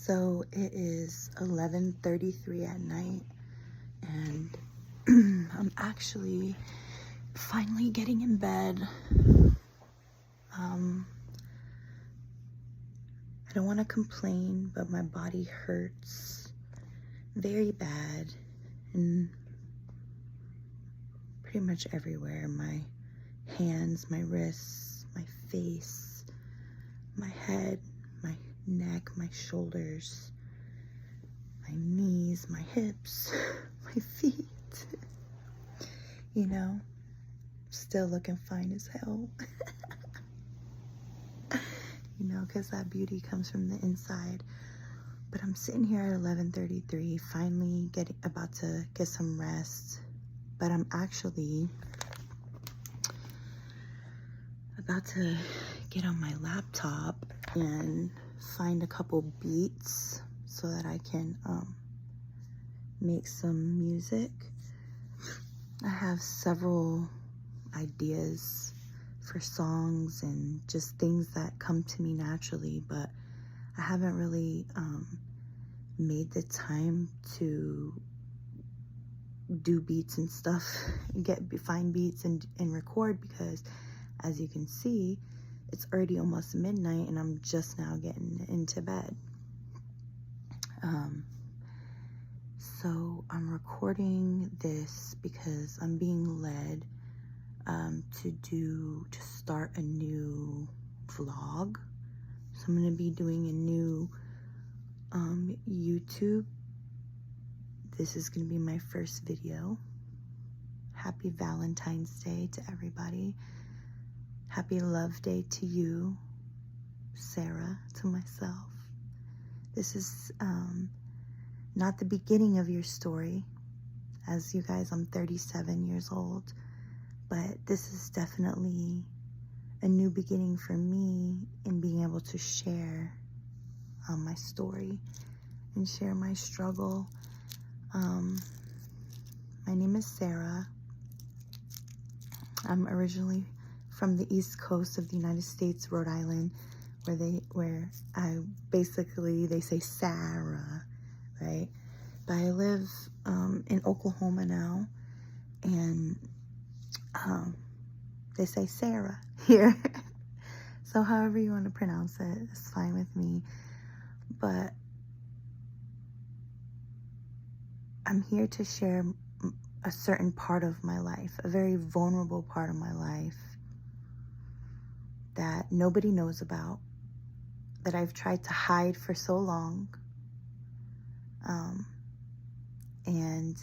So it is 11:33 at night, and I'm actually finally getting in bed. I don't want to complain, but my body hurts very bad and pretty much everywhere. My hands, my wrists, my face, my head, my neck, my shoulders, my knees, my hips, my feet. You know, still looking fine as hell. You know, because that beauty comes from the inside. But I'm sitting here at 11:33, finally about to get some rest. But I'm actually about to get on my laptop and find a couple beats so that I can make some music. I have several ideas for songs and just things that come to me naturally, but I haven't really made the time to do beats and stuff, find beats and record, because as you can see, it's already almost midnight and I'm just now getting into bed. So I'm recording this because I'm being led to start a new vlog. So I'm going to be doing a new YouTube. This is going to be my first video. Happy Valentine's Day to everybody. Happy Love Day to you, Sarah, to myself. This is not the beginning of your story. As you guys, I'm 37 years old, but this is definitely a new beginning for me in being able to share my story and share my struggle. My name is Sarah. I'm originally from the East Coast of the United States, Rhode Island, where they say Sarah, right? But I live in Oklahoma now, and they say Sarah here. So however you want to pronounce it, it's fine with me. But I'm here to share a certain part of my life, a very vulnerable part of my life that nobody knows about, that I've tried to hide for so long. And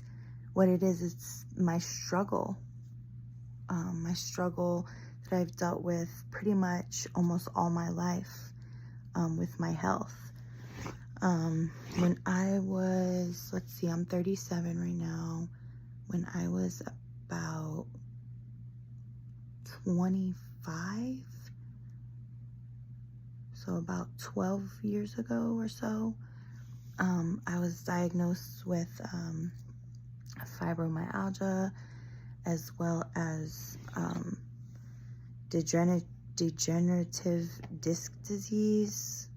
what it is, it's my struggle that I've dealt with pretty much almost all my life, with my health. When I was, I'm 37 right now. When I was about 25, so about 12 years ago or so, I was diagnosed with fibromyalgia, as well as degenerative disc disease,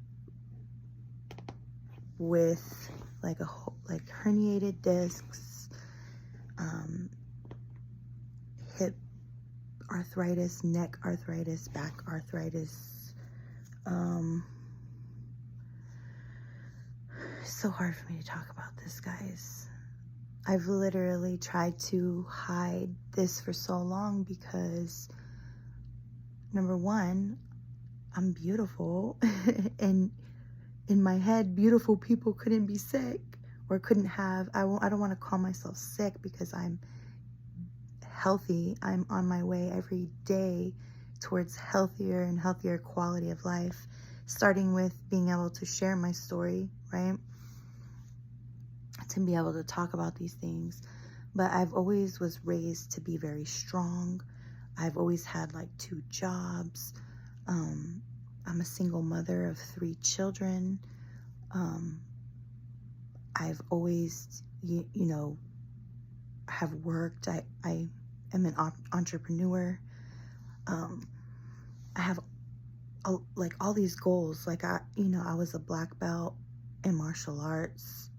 with like herniated discs, hip arthritis, neck arthritis, back arthritis. It's so hard for me to talk about this, guys. I've literally tried to hide this for so long because, number one, I'm beautiful, and in my head, beautiful people couldn't be sick or couldn't have, I don't want to call myself sick because I'm healthy. I'm on my way every day towards healthier and healthier quality of life, starting with being able to share my story, right? To be able to talk about these things. But I've always was raised to be very strong. I've always had like 2 jobs. I'm a single mother of 3 children. I've always, have worked. I am an entrepreneur. I have all these goals. I was a black belt in martial arts.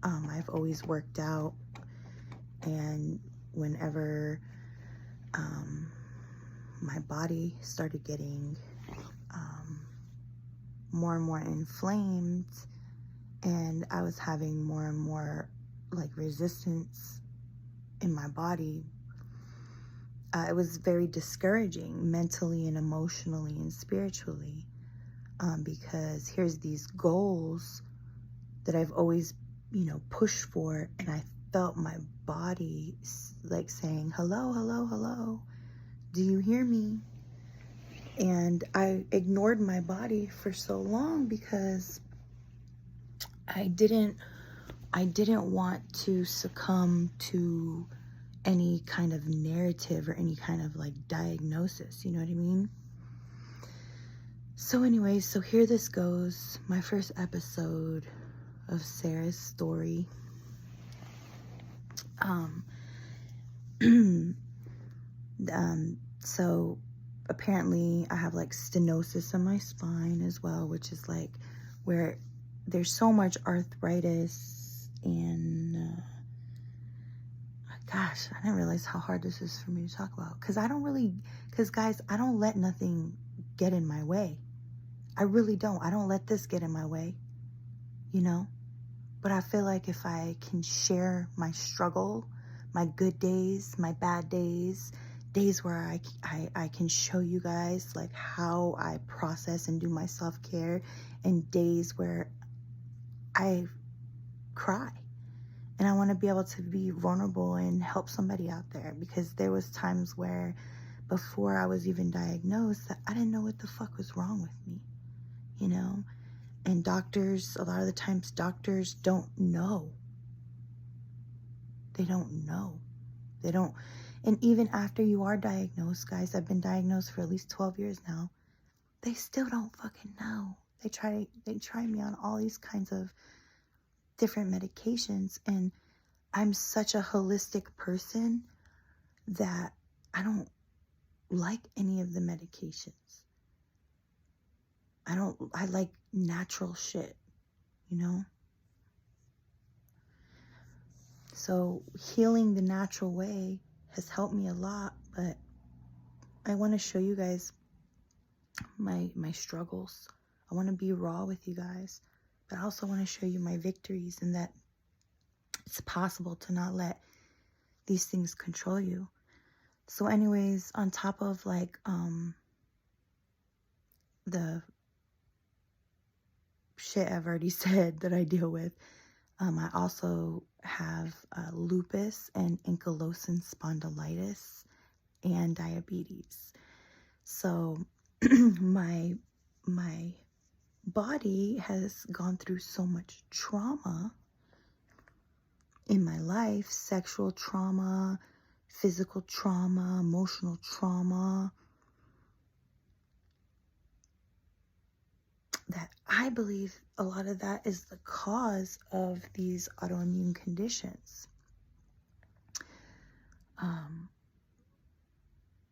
I've always worked out, and whenever my body started getting more and more inflamed, and I was having more and more like resistance in my body, it was very discouraging mentally and emotionally and spiritually, because here's these goals that I've always, pushed for, and I felt my body like saying, hello, hello, hello, do you hear me? And I ignored my body for so long because I didn't want to succumb to any kind of narrative or any kind of like diagnosis, you know what I mean? So anyways, so here this goes, my first episode of Sarah's story. So apparently I have like stenosis in my spine as well, which is like where there's so much arthritis, and gosh, I didn't realize how hard this is for me to talk about, because guys, I don't let nothing get in my way. I really don't. I don't let this get in my way, but I feel like if I can share my struggle, my good days, my bad days, days where I can show you guys like how I process and do my self-care, and days where I cry. And I want to be able to be vulnerable and help somebody out there, because there was times where before I was even diagnosed that I didn't know what the fuck was wrong with me, and doctors, a lot of the times doctors don't know. They don't know. They don't. And even after you are diagnosed, guys, I've been diagnosed for at least 12 years now, they still don't fucking know. They try me on all these kinds of different medications, and I'm such a holistic person that I don't like any of the medications. I like natural shit, So healing the natural way has helped me a lot, but I want to show you guys my struggles. I want to be raw with you guys, but I also want to show you my victories, and that it's possible to not let these things control you. So anyways, on top of like the shit I've already said that I deal with, I also have lupus and ankylosing spondylitis and diabetes. So my body has gone through so much trauma in my life, sexual trauma, physical trauma, emotional trauma, that I believe a lot of that is the cause of these autoimmune conditions.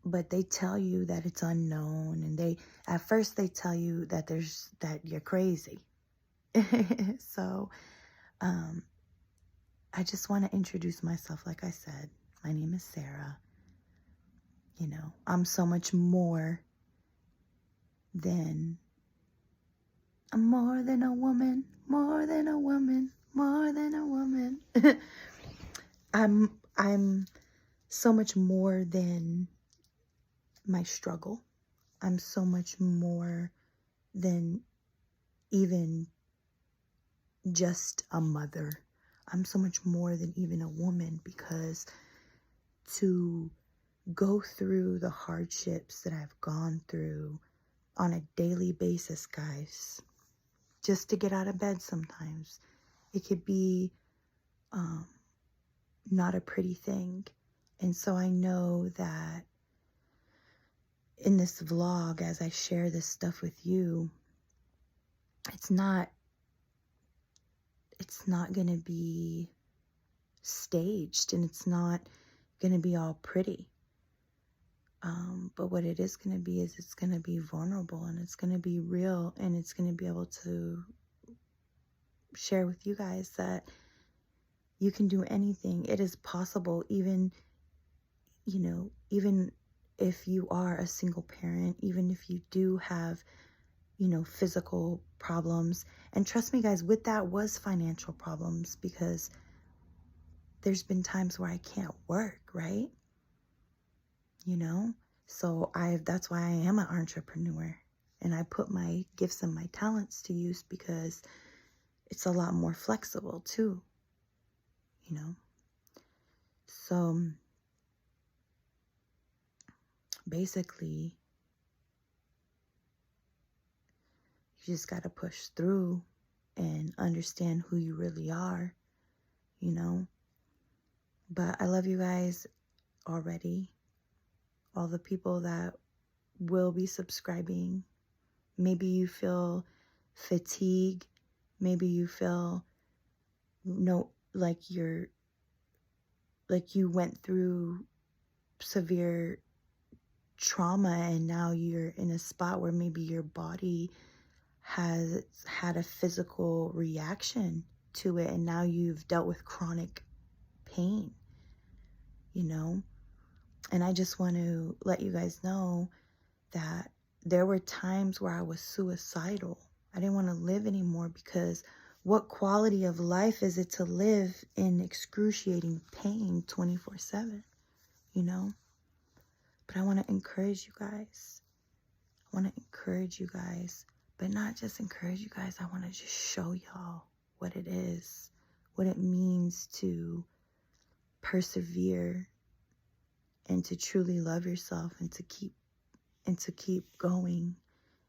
But they tell you that it's unknown, and at first they tell you that you're crazy. So, I just want to introduce myself. Like I said, my name is Sarah. I'm so much more than a woman, more than a woman, more than a woman. I'm so much more than my struggle. I'm so much more than even just a mother. I'm so much more than even a woman, because to go through the hardships that I've gone through on a daily basis, guys, just to get out of bed sometimes, it could be not a pretty thing. And so I know that in this vlog, as I share this stuff with you, it's not going to be staged, and it's not going to be all pretty. But what it is going to be is it's going to be vulnerable, and it's going to be real, and it's going to be able to share with you guys that you can do anything. It is possible, even, you know, even if you are a single parent, even if you do have, you know, physical problems. And trust me, guys, with that was financial problems, because there's been times where I can't work, right? You know? So that's why I am an entrepreneur. And I put my gifts and my talents to use, because it's a lot more flexible too, you know? So basically, you just got to push through and understand who you really are, you know? But I love you guys already. All the people that will be subscribing. Maybe you feel fatigue. Maybe you feel like you went through severe trauma, and now you're in a spot where maybe your body has had a physical reaction to it, and now you've dealt with chronic pain, you know? And I just want to let you guys know that there were times where I was suicidal. I didn't want to live anymore, because what quality of life is it to live in excruciating pain 24/7, you know? But I want to encourage you guys. I want to encourage you guys, but not just encourage you guys. I want to just show y'all what it is, what it means to persevere and to truly love yourself, and to keep going,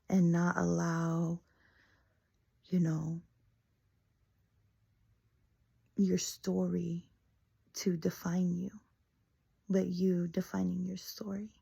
and not allow, you know, your story to define you, but you defining your story.